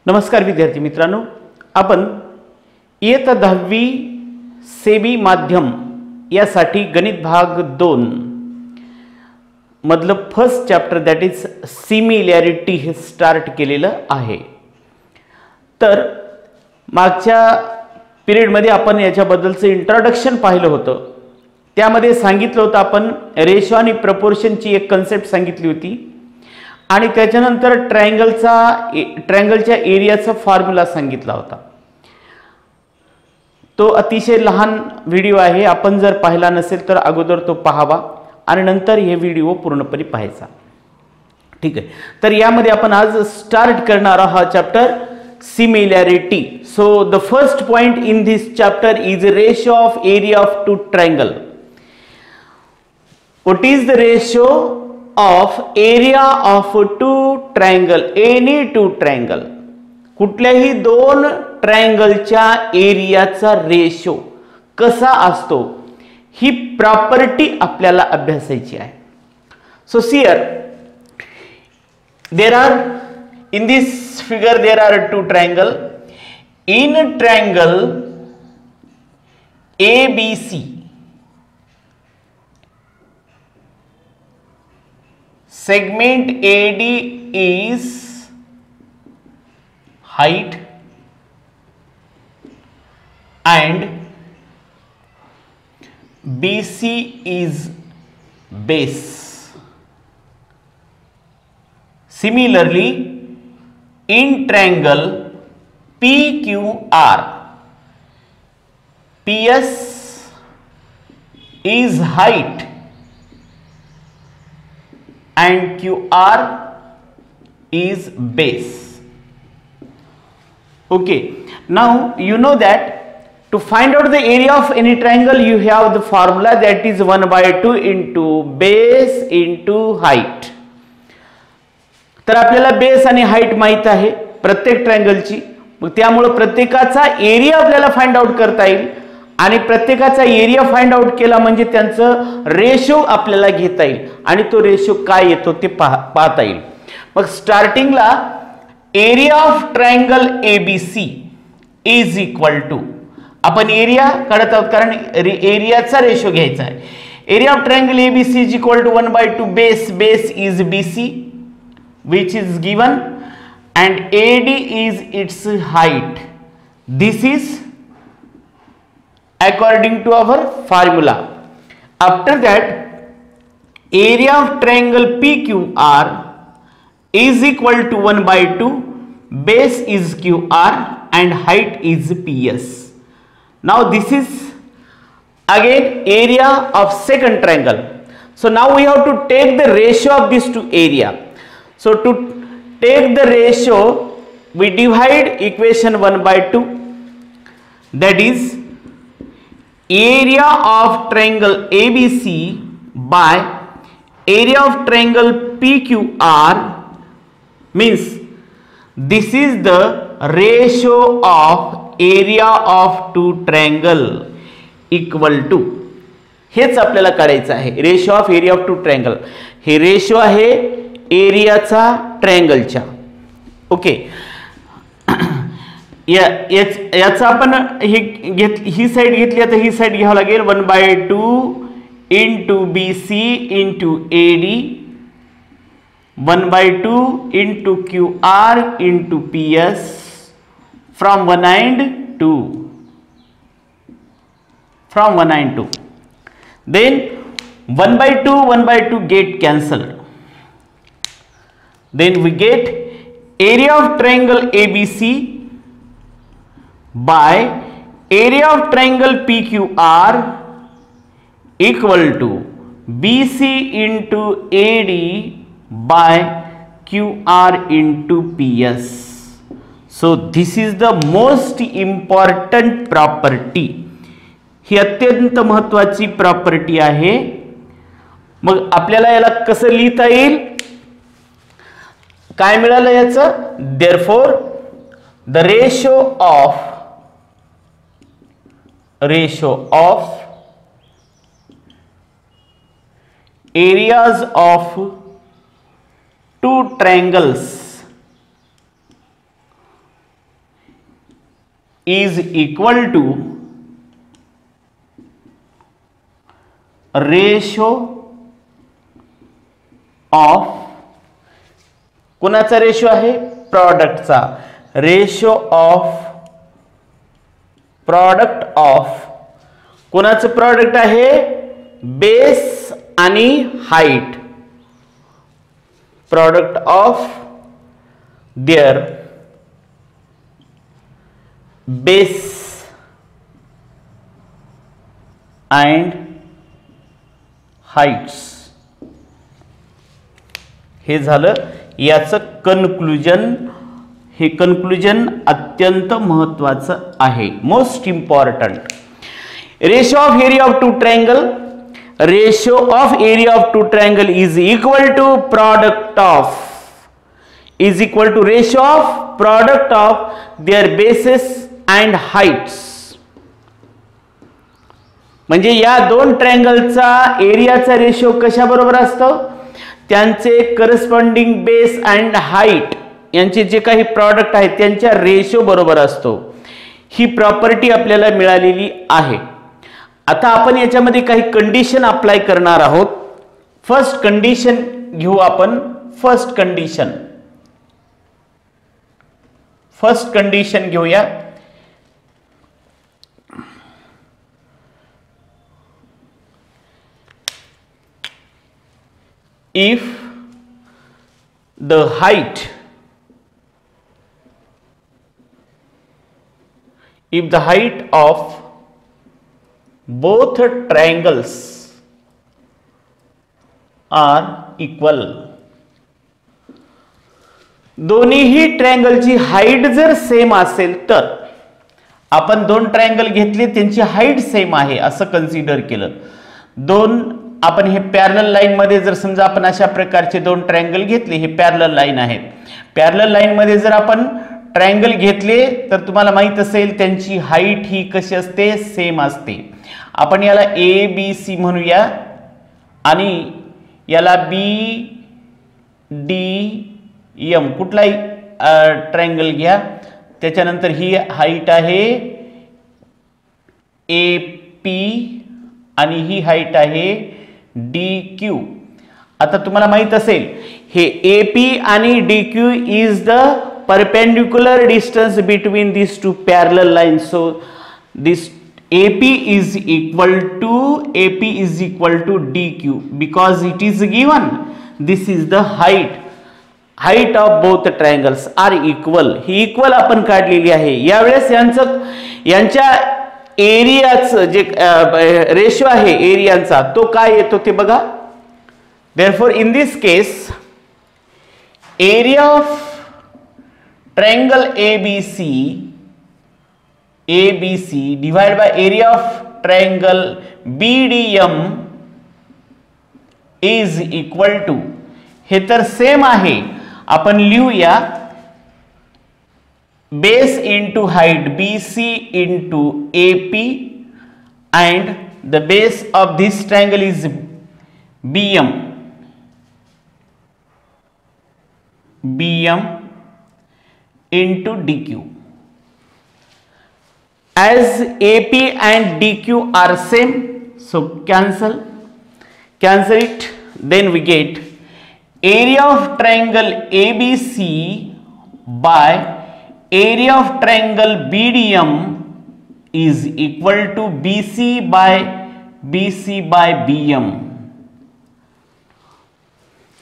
नमस्कार विद्यार्थी मित्रांनो, आपण इयत्ता 10वी सेबी माध्यम यासाठी गणित भाग 2 मधलं first chapter that is similarity हे स्टार्ट केलेलं आहे। तर मागच्या पिरियडमध्ये आपण याच्याबद्दलचं इंट्रोडक्शन पाहिलं होतं। त्यामध्ये सांगितलं होतं आपण रेशो आणि प्रपोर्शनची एक कन्सेप्ट सांगितली होती आणि त्याच्यानंतर ट्रायंगलच्या एरियाचा फॉर्म्युला सांगितला होता। तो अतिशय लहान व्हिडिओ आहे, आपण जर पाहिला नसेल तर अगोदर तो पाहावा आणि नंतर हे व्हिडिओ पूर्णपणे पाहायचा। ठीक आहे, तर यामध्ये आपण आज स्टार्ट करणार आहोत chapter similarity. So the first point in this chapter is ratio of area of two triangle. What is the ratio of area of two triangle, any two triangle, कुठल्याही दोन ट्रायंगलच्या एरियाचा रेशो कसा असतो ही प्रॉपर्टी आपल्याला अभ्यासायची आहे। So here there are in this figure there are two triangle. In triangle ABC segment AD is height and BC is base. Similarly, in triangle PQR, PS is height and QR is base. Okay, now you know that to find out the area of any triangle you have the formula that is 1/2 into base into height. तर आपल्याला base आणि height माहित आहे प्रत्येक ट्रायंगलची, मग त्यामुळे प्रत्येकाचा area आपल्याला फाइंड आउट करता येईल आणि प्रत्येकाचा एरिया फाइंड आउट केला म्हणजे त्यांचं रेशो आपल्याला घेता येईल आणि तो रेशो काय येतो ते पाहता येईल। मग स्टार्टिंगला area of triangle ABC is equal to, आपण एरिया काढत आहोत कारण एरियाचा रेशो घ्यायचा आहे। Area of triangle ABC is equal to 1/2 base, base is BC which is given and AD is its height. This is according to our formula. After that, area of triangle PQR is equal to 1/2 base is QR and height is PS. Now this is again area of second triangle. So now we have to take the ratio of these two area. So to take the ratio we divide equation 1/2, that is area of triangle ABC by area of triangle PQR, means this is the ratio of area of two triangle equal to, हेच आपल्याला काढायचं आहे ratio of area of two triangle. हे ratio आहे एरियाचा ट्रायंगलच्या। Okay, याचा आपण ही side घेतली आता ही साइड घ्यावं लागेल 1/2 into BC into AD, 1/2 into QR into PS from 1 and 2, from 1 and 2. Then 1/2 get cancelled. Then we get area of triangle ABC by area of triangle PQR equal to BC into AD by QR into PS. So this is the most important property. ही अत्यंत महत्वाची property आहे। मग आपल्याला याला कसं लिहिता येईल, काय मिळालं याचं, therefore the ratio of areas of two triangles is equal to ratio of, कोणाचा रेशो आहे, प्रॉडक्टचा, रेशो ऑफ प्रॉडक्ट ऑफ, कोणाचं प्रॉडक्ट आहे, बेस आणि height, product of their base and heights. हे झालं याचं कन्क्लुजन. हे कन्क्लुजन अत्यंत महत्वाचं आहे, most important. Ratio of area of two triangle, ratio of area of two triangle is equal to product of, is equal to ratio of product of their bases and heights. म्हणजे या दोन ट्रायंगलचा एरियाचा ratio कशा बरोबर असतो, त्यांचे corresponding base and height यांचे जे काही प्रॉडक्ट आहेत त्यांच्या रेशो बरोबर असतो. ही प्रॉपर्टी आपल्याला मिळालेली आहे. आता आपण याच्यामध्ये काही कंडिशन अप्लाय करणार आहोत. फर्स्ट कंडिशन घेऊ आपण. फर्स्ट कंडिशन घेऊया. If the height of both triangles are equal, दोन्हीही ट्रायंगलची हाईट जर सेम असेल तर, आपण दोन ट्रायंगल घेतले त्यांची हाईट सेम आहे असं कन्सिडर केलं. आपण हे पॅरलल लाईन मध्ये जर समजा आपण अशा प्रकारचे दोन ट्रायंगल घेतले, हे पॅरलल लाईन आहेत. पॅरलल लाईन मध्ये जर आपण ट्रायंगल घेतले तर तुम्हाला माहित असेल त्यांची हाईट ही कशी असते, सेम असते. आपण याला ए बी सी म्हणूया आणि याला बी डी एम, कुठलाही ट्रायंगल घ्या. त्याच्यानंतर ही हाईट आहे ए पी आणि ही हाईट आहे डी क्यू. आता तुम्हाला माहित असेल हे ए पी आणि D Q is the perpendicular distance between this two parallel line. So this AP is equal to DQ because it is given. This is the height of both triangles are equal. He equal आपण काढलेली आहे. यावेळेस यांच्या एरियाचं जे ratio आहे एरियांचा तो काय येतो ते बघा. Therefore in this case area of triangle ABC divided by area of triangle BDM is equal to, हे तर सेम आहे, आपण लिहूया base into height BC into AP and the base of this triangle is BM into DQ. As AP and DQ are same, so cancel it. Then we get area of triangle ABC by area of triangle BDM is equal to BC by BM.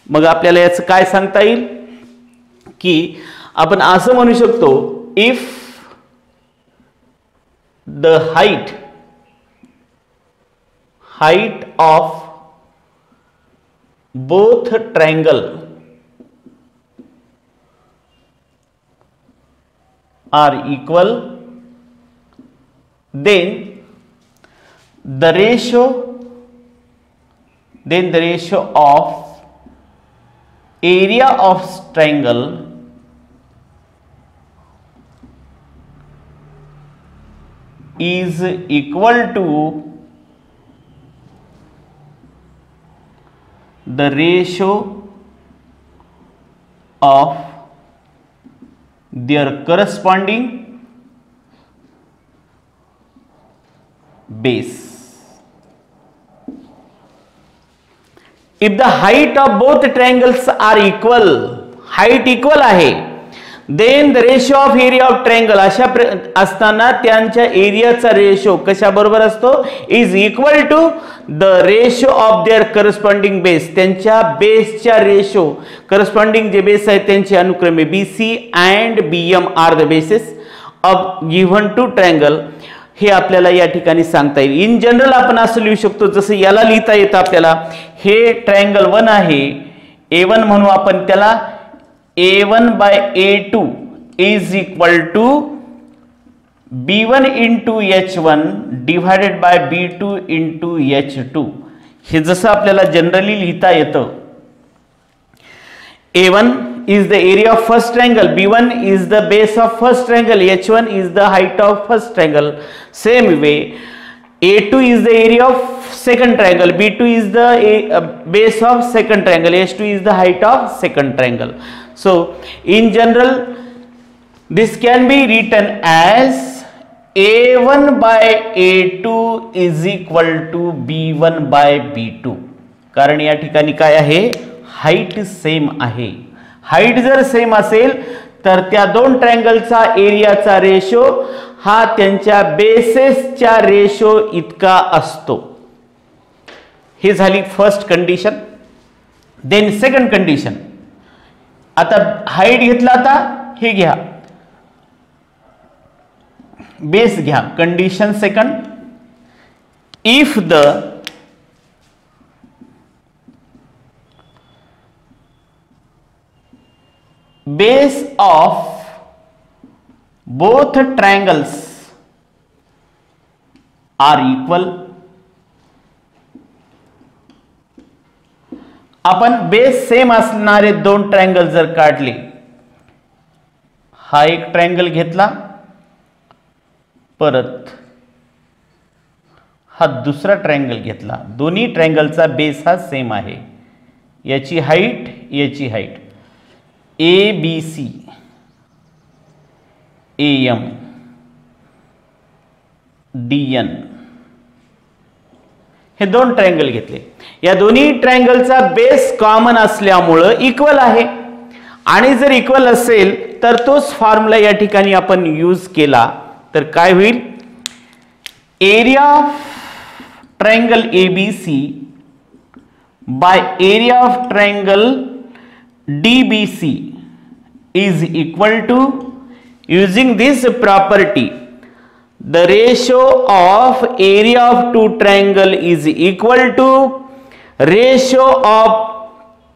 मग आपल्याला याचं काय सांगता येईल की आपण असं म्हणू शकतो, if the height of both triangle are equal, then the ratio of area of triangle is equal to the ratio of their corresponding base. If the height of both triangles are equal, height equal आहे, then the ratio of area of triangle अशा असताना त्यांच्या एरियाचा ratio कशा बरोबर असतो, is equal to the ratio of their corresponding base. त्यांच्या बेसच्या ratio, corresponding जे बेस आहेत त्यांचे अनुक्रमे BC and BM are the bases of given two triangle. हे आपल्याला या ठिकाणी सांगता येईल. इन जनरल आपण असं लिहू शकतो, जसं याला लिहिता येतं आपल्याला, हे ट्रायंगल 1 आहे, A1 म्हणू आपण त्याला. A1 by A2 is equal to B1 into H1 divided by B2 into H2. हे जसं आपल्याला जनरली लिहिता येतं. A1 is the area of first triangle, B1 is the base of first triangle, H1 is the height of first triangle. Same way, A2 is the area of second triangle, B2 is the base of second triangle, H2 is the height of second triangle. So, in general, this can be written as A1 by A2 is equal to B1 by B2. कारण या ठिकाणी काय आहे, height same आहे. Height जर same असेल तर त्या दोन ट्रायंगलचा एरियाचा रेशो हा त्यांच्या बेसेसच्या रेशो इतका असतो. ही झाली first condition. Then second condition. आता हाईट घेतला, आता हे घ्या, बेस घ्या. Condition second, if the base of both triangles are equal. आपण बेस सेम असणारे दोन ट्रायंगल जर काढले, हा एक ट्रायंगल घेतला, परत हा दुसरा ट्रायंगल घेतला, दोन्ही ट्रायंगलचा बेस हा सेम आहे. याची हाईट, याची हाईट ABC, AM, DN, हे दोन ट्रायंगल घेतले. या दोन्ही ट्रायंगलचा बेस कॉमन असल्यामुळे इक्वल आहे. आणि जर इक्वल असेल तर तोच फॉर्म्युला या ठिकाणी आपण यूज केला तर काय होईल, area of triangle ABC by area of triangle DBC is equal to, using this property, the ratio of area of two triangle is equal to ratio of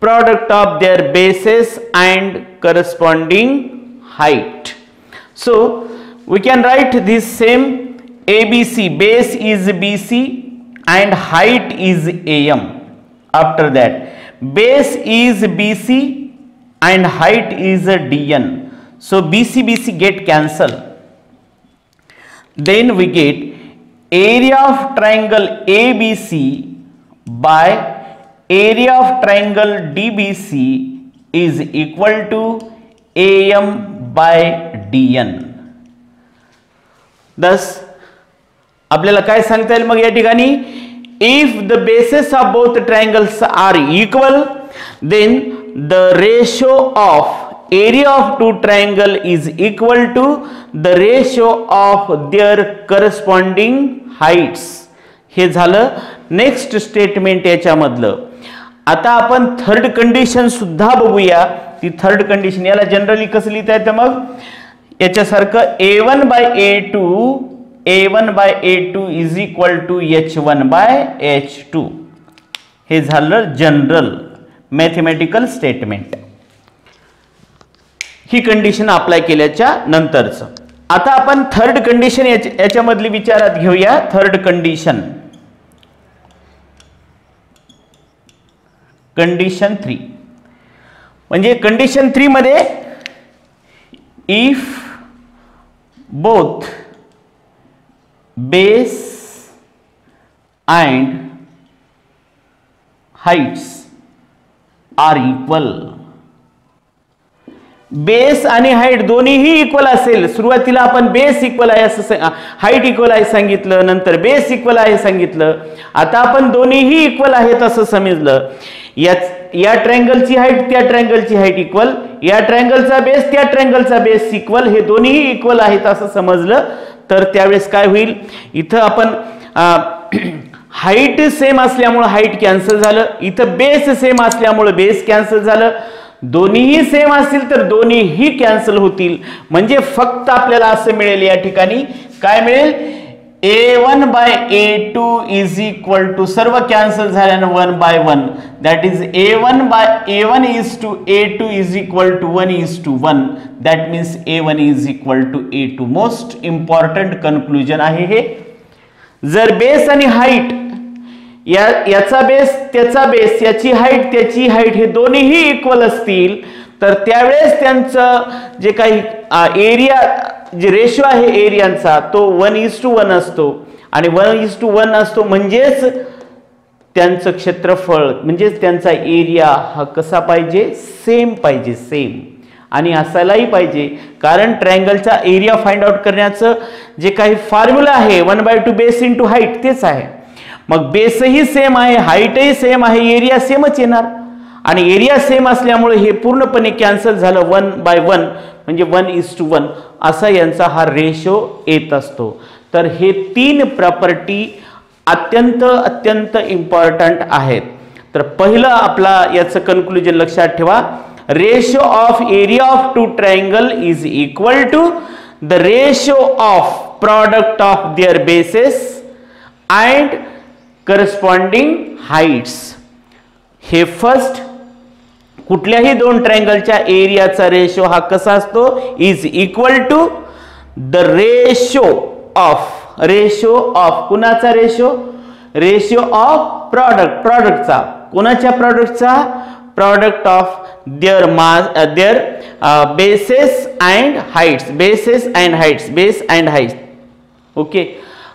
product of their bases and corresponding height. So we can write this same ABC, base is BC and height is AM. After that, base is BC and height is DN. So BC get cancel. Then we get area of triangle ABC by area of triangle DBC is equal to AM by DN. Thus आपल्याला काय सांगता येईल मग या ठिकाणी, if the bases of both triangles are equal, then the ratio of area of two triangle is equal to the ratio of their corresponding heights. हे झालं next statement याच्यामधलं. आता आपण थर्ड कंडिशन सुद्धा बघूया. ती थर्ड कंडिशन याला generally कसं लिहिता येतं मग, याच्यासारखं A1 by A2 is equal to H1 by H2. हे झालं जनरल मॅथमॅटिकल स्टेटमेंट. ही कंडिशन अप्लाय केल्याच्या नंतरच आता आपण थर्ड कंडिशन याच्यामधली विचारात घेऊया. Third condition, condition 3. म्हणजे कंडिशन 3 मध्ये if both base and heights are equal, base आणि हाईट दोन्हीही इक्वल असेल, सुरुवातीला आपण बेस इक्वल आहे असं, हाईट इक्वल आहे सांगितलं, नंतर बेस इक्वल आहे सांगितलं, आता आपण दोन्हीही इक्वल आहेत असं समजलं. या ट्रायंगलची हाईट त्या ट्रायंगलची हाईट इक्वल, या ट्रायंगलचा बेस त्या ट्रायंगलचा बेस इक्वल, हे दोन्हीही इक्वल आहेत असं समजलं. तर त्यावेळेस काय होईल, इथं आपण हाईट सेम असल्यामुळे हाईट कॅन्सल झालं, इथं बेस सेम असल्यामुळे बेस कॅन्सल झालं. दोन्हीही सेम असतील तर दोन्हीही कॅन्सल होतील. म्हणजे फक्त आपल्याला असं मिळेल, या ठिकाणी काय मिळेल, a1 by a2 is equal to, सर्व कॅन्सल झाल्यानं 1 by 1, that is a1 is to a2 is equal to 1 is to 1, that means a1 is equal to a2. Most important conclusion आहे हे. जर बेस आणि हाईट, याचा base त्याचा base, याची height त्याची हाईट हे दोन्हीही इक्वल असतील तर त्यावेळेस त्यांचं जे काही एरिया, जे रेशो आहे एरियांचा तो 1:1 असतो, आणि 1:1 असतो म्हणजेच त्यांचं क्षेत्रफळ म्हणजेच त्यांचा एरिया हा कसा पाहिजे, सेम पाहिजे, सेम. आणि असायलाही पाहिजे, कारण ट्रायंगलचा एरिया फाइंड आउट करण्याचं जे काही फॉर्म्युला आहे 1/2 बेस इंटू हाईट तेच आहे. मग बेसही सेम आहे, हाईटही सेम आहे, एरिया सेमच येणार, आणि एरिया सेम असल्यामुळे हे पूर्णपणे कॅन्सल झालं. 1/1 म्हणजे 1:1 असा यांचा हा रेशो येत असतो. तर हे 3 प्रॉपर्टी अत्यंत इम्पॉर्टंट आहेत. तर पहिलं आपला याचं कन्क्लुजन लक्षात ठेवा, ratio of area of two triangle is equal to the ratio of product of their bases and corresponding heights. हे फर्स्ट, कुठल्याही दोन ट्रायंगलच्या एरियाचा रेशो हा कसा असतो, is equal to the ratio of कुणाचा रेशो, रेशो ऑफ प्रोडक्टचा, कुणाच्या प्रोडक्टचा, product of their bases and heights, bases and heights. Okay.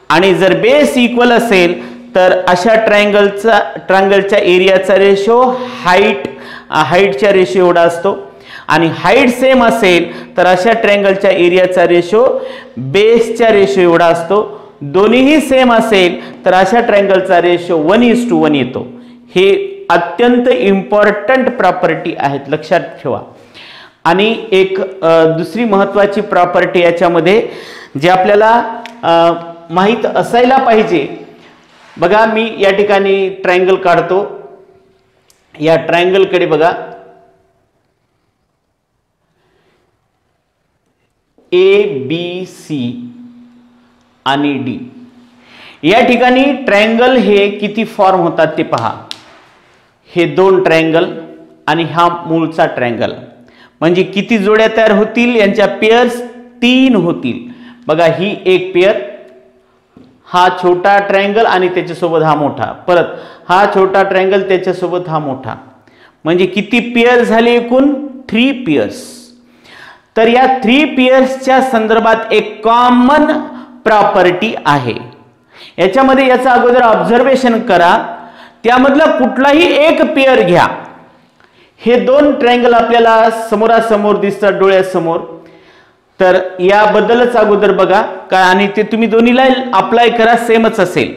आणि जर बेस इक्वल असेल तर अशा ट्रायंगलच्या एरियाचा रेशो हाईटच्या रेशो एवढा असतो, आणि हाईट सेम असेल तर अशा ट्रायंगलच्या एरियाचा रेशो बेसच्या रेशो एवढा असतो. दोन्हीही सेम असेल तर अशा ट्रायंगलचा रेशो 1:1 येतो. हे अत्यंत इम्पॉर्टंट प्रॉपर्टी आहेत, लक्षात ठेवा. आणि एक दुसरी महत्वाची प्रॉपर्टी याच्यामध्ये जे आपल्याला माहित असायला पाहिजे, बघा मी या ठिकाणी ट्रायंगल काढतो, या ट्रायंगल कडे बघा, ABC आणि D. या ठिकाणी ट्रायंगल हे किती फॉर्म होतात ते पहा. हे 2 ट्रायंगल आणि हा मूळचा ट्रायंगल, म्हणजे किती जोड्या तयार होतील, यांच्या पेयर्स 3 होतील. बघा ही एक पेयर, हा छोटा ट्रायंगल आणि त्याच्यासोबत हा मोठा, परत हा छोटा ट्रायंगल त्याच्यासोबत हा मोठा, म्हणजे किती पेयर झाले एकूण 3 पेयर्स. तर या 3 पेयर्सच्या संदर्भात एक कॉमन प्रॉपर्टी आहे. याच्यामध्ये याचा अगोदर ऑब्झर्वेशन करा, त्यामधला कुठलाही एक पेयर घ्या. हे 2 ट्रायंगल आपल्याला समोरासमोर दिसतात डोळ्यासमोर, तर याबद्दलच अगोदर बघा काय, आणि ते तुम्ही दोन्हीला अप्लाय करा, सेमच असेल.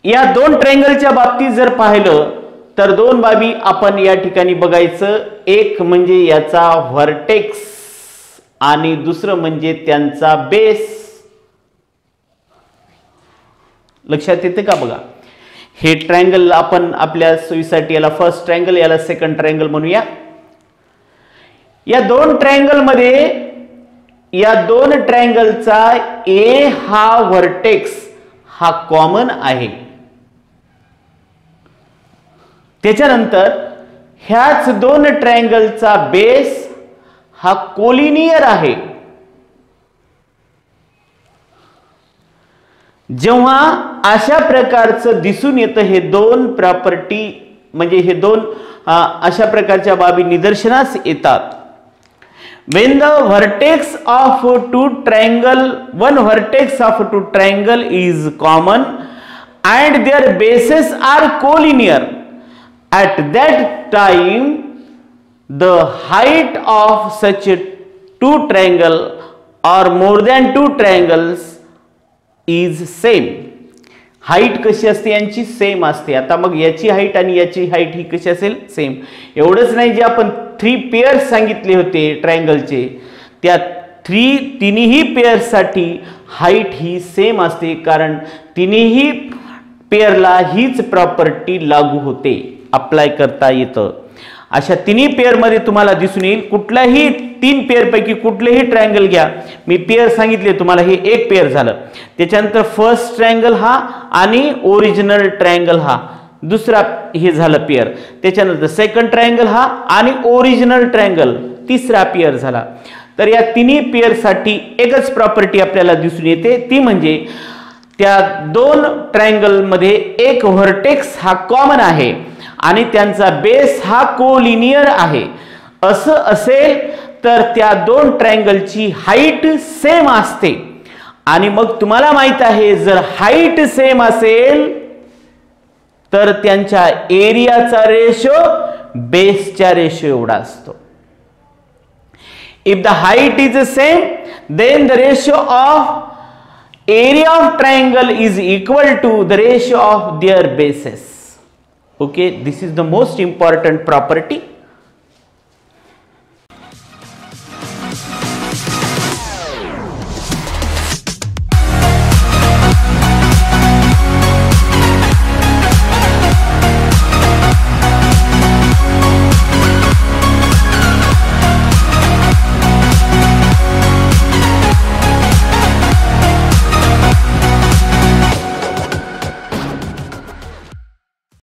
या 2 ट्रायंगलच्या बाबतीत जर पाहिलं तर 2 बाबी आपण या ठिकाणी बघायचं. एक म्हणजे याचा व्हर्टेक्स आणि दुसरं म्हणजे त्यांचा बेस. लक्षात येते का बघा. हे ट्रायंगल आपण आपल्या सोयीसाठी याला फर्स्ट ट्रायंगल, याला सेकंड ट्रायंगल म्हणूया. या 2 ट्रायंगल मध्ये या 2 ट्रायंगलचा ए हा व्हर्टेक्स हा कॉमन आहे. त्याच्यानंतर ह्याच 2 ट्रायंगलचा बेस हा कोलिनियर आहे. जेव्हा अशा प्रकारचं दिसून येतं, हे 2 प्रॉपर्टी म्हणजे हे 2 अशा प्रकारच्या बाबी निदर्शनास येतात. when the vertex of two triangle, one vertex of two triangle is common and their bases are collinear, at that time the height of such two triangle or more than two triangles is same. Height कशी असते यांची same असते. आता मग याची height आणि याची height ही कशी असेल सेम. एवढंच नाही, जे आपण 3 पेअर्स सांगितले होते ट्रायंगलचे त्या तिन्ही पेअर्स साठी हाईट ही सेम असते, कारण तिन्ही पेअरला हीच प्रॉपर्टी लागू होते, अप्लाय करता येतं. अशा तिन्ही पेअर मध्ये तुम्हाला दिसून येईल कुठल्याही 3 पेअर पैकी कुठलेही ट्रायंगल घ्या. मी पेअर सांगितले तुम्हाला, हे एक पेअर झालं. त्याच्यानंतर फर्स्ट ट्रायंगल हा आणि ओरिजिनल ट्रायंगल हा दुसरा हे झालं पेअर. त्याच्यानंतर सेकंड ट्रायंगल हा आणि ओरिजिनल ट्रायंगल तिसरा पेअर झाला. तर या तिन्ही पेअर साठी एकच प्रॉपर्टी आपल्याला दिसून येते, ती म्हणजे त्या 2 ट्रायंगल मध्ये एक व्हर्टेक्स हा कॉमन आहे आणि त्यांचा बेस हा कोलिनियर आहे. असं असेल तर त्या 2 ट्रायंगलची हाईट सेम असते. आणि मग तुम्हाला माहित आहे, जर हाईट सेम असेल तर त्यांच्या एरियाचा रेशो बेसच्या रेशो एवढा असतो. If the height is the same, then the ratio of area of triangle is equal to the ratio of their bases. Okay, this is the most important property.